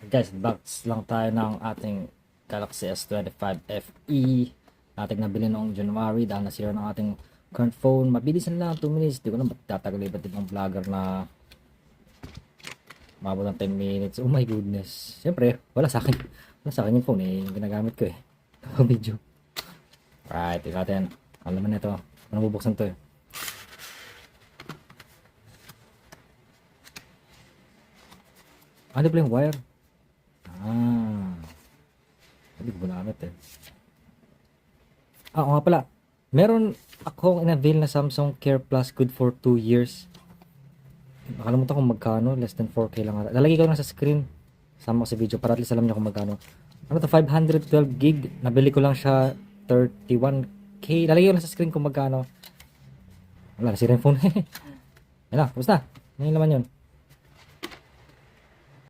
Guys, box lang tayo ng ating Galaxy S25 FE. Ating nabili noong January dahil nasira ng ating current phone. Mabilis na lang, 2 minutes. Di ko na magtatagal iba't ibang vlogger na mabot ng 10 minutes. Oh my goodness. Siyempre, wala sa akin. Wala sa akin yung phone eh. Yung ginagamit ko eh. Video. Alright, tingnan natin. Ano naman ito? Ano bubuksan to eh? Ano pala yung wire? Hindi ko ginamit eh. Oo nga pala. Meron akong in-avail na Samsung Care Plus good for 2 years. Nakalimutan kung magkano. Less than 4K lang ata. Lalagay ko lang sa screen. Sama ko sa video para at least alam niyo kung magkano. Ano to? 512 gig. Nabili ko lang siya 31K. Lalagay ko lang sa screen kung magkano. Wala, nasira yung phone. Yan lang. Basta. Ano yung laman yun?